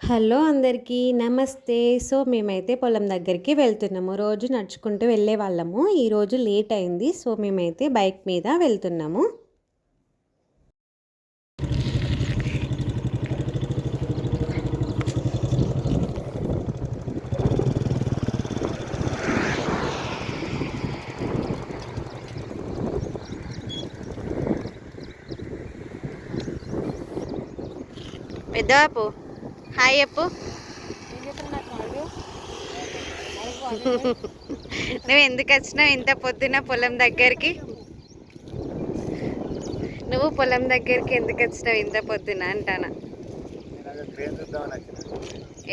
Hello అందరికీ నమస్తే. So, మేమైతే పొలం దగ్గరికి వెళ్తున్నాము. రోజు నడుచుకుంటూ వెళ్ళేవాళ్ళము. ఈరోజు లేట్ అయింది. సో, మేమైతే బైక్ మీద వెళ్తున్నాము. పెద్దబాపు హాయ్ చెప్పు. నువ్వు ఎందుకు వచ్చినావు ఇంత పొద్దున పొలం దగ్గరికి? నువ్వు పొలం దగ్గరికి ఎందుకు వచ్చినావు ఇంత పొద్దున అంటానా?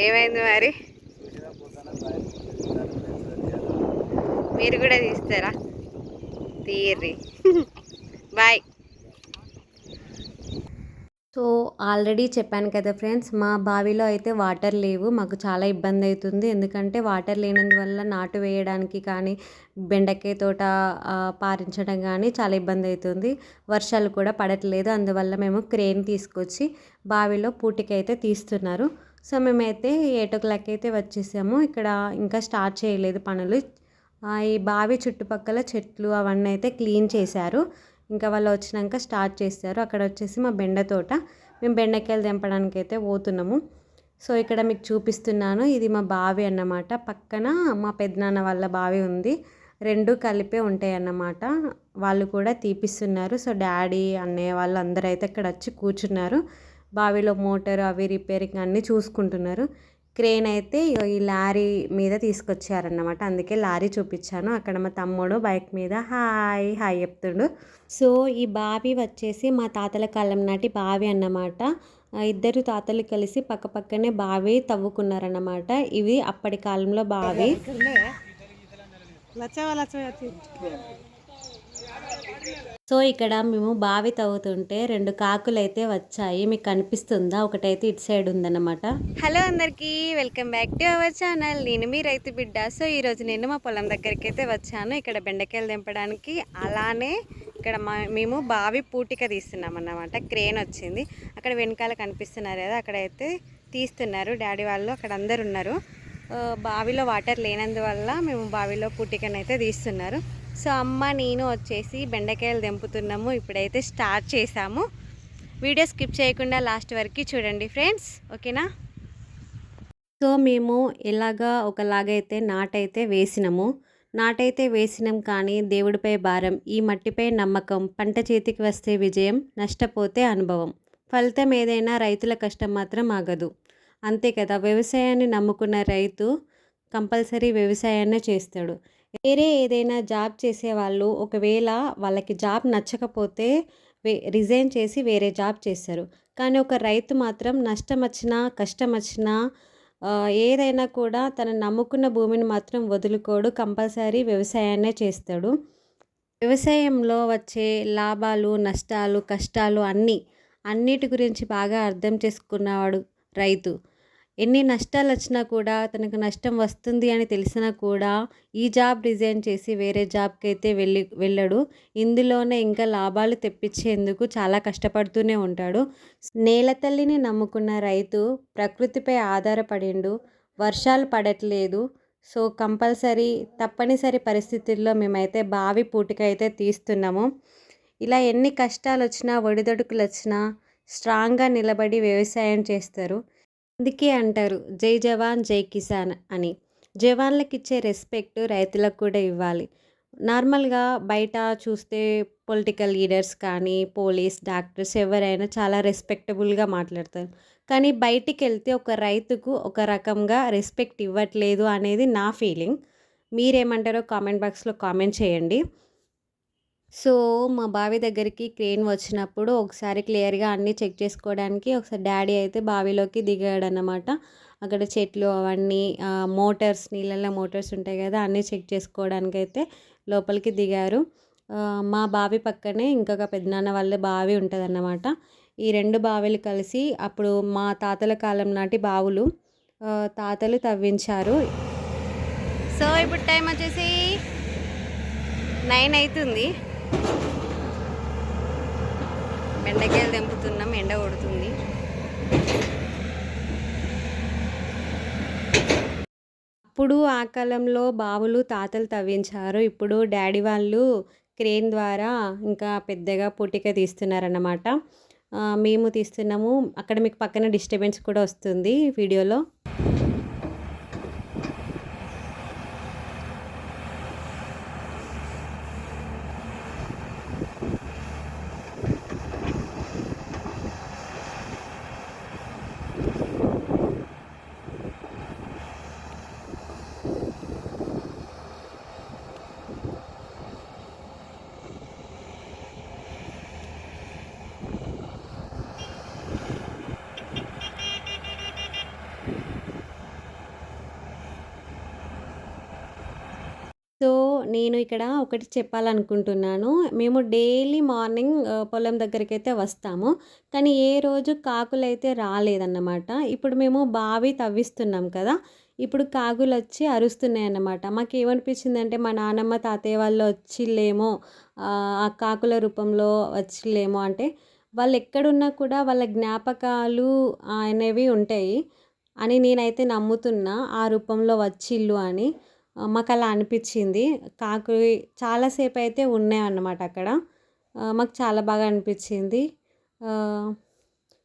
ఏమైంది మరి? మీరు కూడా తీస్తారా? తీయర్రి. బాయ్. సో ఆల్రెడీ చెప్పాను కదా ఫ్రెండ్స్, మా బావిలో అయితే వాటర్ లేవు. మాకు చాలా ఇబ్బంది అవుతుంది. ఎందుకంటే వాటర్ లేనందువల్ల నాటు వేయడానికి కానీ బెండకాయ తోట పారించడం కానీ చాలా ఇబ్బంది అవుతుంది. వర్షాలు కూడా పడట్లేదు. అందువల్ల మేము క్రేన్ తీసుకొచ్చి బావిలో పూటికైతే తీస్తున్నారు. సో మేమైతే 8 అయితే వచ్చేసాము. ఇక్కడ ఇంకా స్టార్ట్ చేయలేదు పనులు. ఈ బావి చుట్టుపక్కల చెట్లు అవన్నీ అయితే క్లీన్ చేశారు. ఇంకా వాళ్ళు వచ్చినాక స్టార్ట్ చేస్తారు. అక్కడ వచ్చేసి మా బెండ తోట. మేము బెండకాయలు తెంపడానికి అయితే పోతున్నాము. సో ఇక్కడ మీకు చూపిస్తున్నాను. ఇది మా బావి అన్నమాట. పక్కన మా పెద్దనాన్న వాళ్ళ బావి ఉంది. రెండు కలిపే ఉంటాయి అన్నమాట. వాళ్ళు కూడా తీపిస్తున్నారు. సో డాడీ అన్నయ్య వాళ్ళు అందరూ అయితే ఇక్కడ వచ్చి కూర్చున్నారు. బావిలో మోటార్ అవి రిపేరింగ్ అన్నీ చూసుకుంటున్నారు. క్రేన్ అయితే ఈ లారీ మీద తీసుకొచ్చారన్నమాట. అందుకే లారీ చూపించాను. అక్కడ మా తమ్ముడు బైక్ మీద హాయ్ హాయ్ చెప్తుండు. సో ఈ బావి వచ్చేసి మా తాతల కాలం నాటి బావి అన్నమాట. ఇద్దరు తాతలు కలిసి పక్కపక్కనే బావి తవ్వుకున్నారన్నమాట. ఇవి అప్పటి కాలంలో బావి. సో ఇక్కడ మేము బావి తవ్వుతుంటే 2 కాకులు అయితే వచ్చాయి. మీకు కనిపిస్తుందా? ఒకటైతే ఇటు సైడ్ ఉందన్నమాట. హలో అందరికీ, welcome back to our channel. నేను మీ రైతు బిడ్డ. సో ఈరోజు నేను మా పొలం దగ్గరికి అయితే వచ్చాను. ఇక్కడ బెండకాయలు దింపడానికి. అలానే ఇక్కడ మేము బావి పూటిక తీస్తున్నాం అన్నమాట. క్రేన్ వచ్చింది. అక్కడ వెనకాల కనిపిస్తున్నారు కదా, అక్కడైతే తీస్తున్నారు డాడీ వాళ్ళు. అక్కడ అందరు ఉన్నారు. బావిలో వాటర్ లేనందువల్ల మేము బావిలో పూటికనైతే తీస్తున్నారు. సో అమ్మ నేను వచ్చేసి బెండకాయలు తెంపుతున్నాము. ఇప్పుడైతే స్టార్ట్ చేసాము. వీడియో స్కిప్ చేయకుండా లాస్ట్ వరకు చూడండి ఫ్రెండ్స్, ఓకేనా? సో మేము ఒకలాగైతే నాటైతే వేసినాం కానీ దేవుడిపై భారం, ఈ మట్టిపై నమ్మకం, పంట చేతికి వస్తే విజయం, నష్టపోతే అనుభవం, ఫలితం ఏదైనా రైతుల కష్టం మాత్రం ఆగదు. అంతే కదా, వ్యవసాయాన్ని నమ్ముకున్న రైతు కంపల్సరీ వ్యవసాయాన్నే చేస్తాడు. వేరే ఏదైనా జాబ్ చేసేవాళ్ళు ఒకవేళ వాళ్ళకి జాబ్ నచ్చకపోతే రిజైన్ చేసి వేరే జాబ్ చేస్తారు. కానీ ఒక రైతు మాత్రం నష్టం వచ్చినా కష్టం వచ్చినా ఏదైనా కూడా తను నమ్ముకున్న భూమిని మాత్రం వదులుకోడు. కంపల్సరీ వ్యవసాయాన్నే చేస్తాడు. వ్యవసాయంలో వచ్చే లాభాలు నష్టాలు కష్టాలు అన్నిటి గురించి బాగా అర్థం చేసుకున్నవాడు రైతు. ఎన్ని నష్టాలు వచ్చినా కూడా, తనకు నష్టం వస్తుంది అని తెలిసినా కూడా ఈ జాబ్ రిజైన్ చేసి వేరే జాబ్కి అయితే వెళ్ళడు. ఇందులోనే ఇంకా లాభాలు తెప్పించేందుకు చాలా కష్టపడుతూనే ఉంటాడు. నేల తల్లిని నమ్ముకున్న రైతు ప్రకృతిపై ఆధారపడిండు. వర్షాలు పడట్లేదు. సో తప్పనిసరి పరిస్థితుల్లో మేమైతే బావి పూటిక అయితే తీస్తున్నాము. ఇలా ఎన్ని కష్టాలు వచ్చినా ఒడిదొడుకులు వచ్చినా స్ట్రాంగ్గా నిలబడి వ్యవసాయం చేస్తారు. అందుకే అంటారు జై జవాన్ జై కిసాన్ అని. జవాన్లకు ఇచ్చే రెస్పెక్ట్ రైతులకు కూడా ఇవ్వాలి. నార్మల్గా బయట చూస్తే పొలిటికల్ లీడర్స్ కానీ పోలీస్ డాక్టర్స్ ఎవరైనా చాలా రెస్పెక్టబుల్గా మాట్లాడతారు. కానీ బయటికి వెళ్తే ఒక రైతుకు ఒక రకంగా రెస్పెక్ట్ ఇవ్వట్లేదు అనేది నా ఫీలింగ్. మీరేమంటారో కామెంట్ బాక్స్లో కామెంట్ చేయండి. సో మా బావి దగ్గరికి క్రేన్ వచ్చినప్పుడు ఒకసారి క్లియర్గా అన్నీ చెక్ చేసుకోవడానికి ఒకసారి డాడీ అయితే బావిలోకి దిగాడనమాట. అక్కడ చెట్లు అవన్నీ నీళ్ళల్లో మోటార్స్ ఉంటాయి కదా, అన్నీ చెక్ చేసుకోవడానికి అయితే లోపలికి దిగారు. మా బావి పక్కనే ఇంకొక పెద్దనాన్న వాళ్ళ బావి ఉంటుందన్నమాట. ఈ 2 బావిలు కలిసి అప్పుడు మా తాతల కాలం నాటి బావులు తాతలు తవ్వించారు. సో ఇప్పుడు టైం వచ్చేసి 9 అవుతుంది. బెండకాయలు తెంపుతున్నాం, ఎండ కొడుతుంది. అప్పుడు ఆ కాలంలో బావులు తాతలు తవ్వించారు. ఇప్పుడు డ్యాడీ వాళ్ళు క్రేన్ ద్వారా ఇంకా పెద్దగా పూటిక తీస్తున్నారన్నమాట. మేము తీస్తున్నాము. అక్కడ మీకు పక్కన డిస్టర్బెన్స్ కూడా వస్తుంది వీడియోలో. సో, నేను ఇక్కడ ఒకటి చెప్పాలనుకుంటున్నాను. మేము డైలీ మార్నింగ్ పొలం దగ్గరికైతే వస్తాము. కానీ ఏ రోజు కాకులైతే రాలేదన్నమాట. ఇప్పుడు మేము బావి తవ్విస్తున్నాం కదా! ఇప్పుడు కాకులొచ్చి అరుస్తున్నాయన్నమాట. మాకేమనిపించిందంటే మా నానమ్మ, తాతయ్య వాళ్ళు వచ్చిల్లేమో ఆ కాకుల రూపంలో వచ్చిల్లేమో అంటే వాళ్ళెక్కడున్నా కూడా వాళ్ళ జ్ఞాపకాలు అనేవి ఉంటాయి అని నేనైతే నమ్ముతున్నా. ఆ రూపంలో వచ్చిల్లు అని. మాకలా అనిపిచ్చింది. కాకువి చాలా సేపయితే ఉన్నాయన్నమాట అక్కడ. మాకు చాలా బాగా అనిపిచ్చింది. ఆహ్,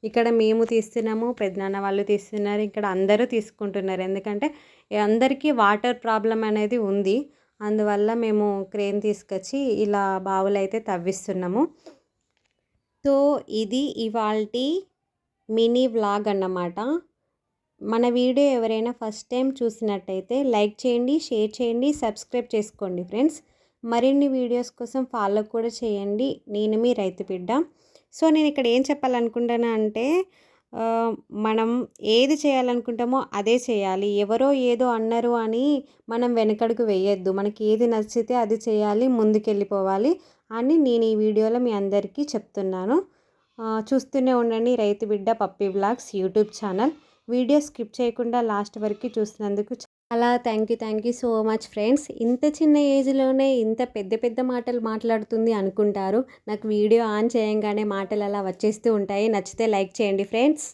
ఇక్కడ మేము తీస్తున్నాము, పెదనాన్న వాళ్ళు తీస్తున్నారు. ఇక్కడ అందరూ తీసుకుంటున్నారు. ఎందుకంటే అందరికీ వాటర్ ప్రాబ్లమ్ అనేది ఉంది. అందువల్ల మేము క్రేన్ తీసుకొచ్చి ఇలా బావులైతే తవ్విస్తున్నాము. సో, ఇది ఇవాల్టి మినీ వ్లాగ్ అన్నమాట. మన వీడియో ఎవరైనా ఫస్ట్ టైం చూసినట్టయితే లైక్ చేయండి, షేర్ చేయండి, సబ్స్క్రైబ్ చేసుకోండి ఫ్రెండ్స్. మరిన్ని వీడియోస్ కోసం ఫాలో కూడా చేయండి. నేను మీ రైతు బిడ్డ. సో నేను ఇక్కడ ఏం చెప్పాలనుకుంటున్నా అంటే ఆహ్, మనం ఏది చేయాలనుకుంటామో అదే చేయాలి. ఎవరో ఏదో అన్నారు అని మనం వెనకడుగు వేయొద్దు. మనకి ఏది నచ్చితే అది చేయాలి, ముందుకెళ్ళిపోవాలి అని నేను ఈ వీడియోలో మీ అందరికీ చెప్తున్నాను. చూస్తూనే ఉండండి రైతు బిడ్డ puppy vlogs YouTube channel. Video skip చేయకుండా లాస్ట్ వరకు చూసినందుకు చాలా thank you so much friends. ఇంత చిన్న ఏజ్‌లోనే ఇంత పెద్ద పెద్ద మాటలు మాట్లాడుతుంది అనుకుంటారు. నాకు వీడియో ఆన్ చేయంగానే మాటలు అలా వచ్చేస్తూ ఉంటాయి. నచ్చితే లైక్ చేయండి ఫ్రెండ్స్.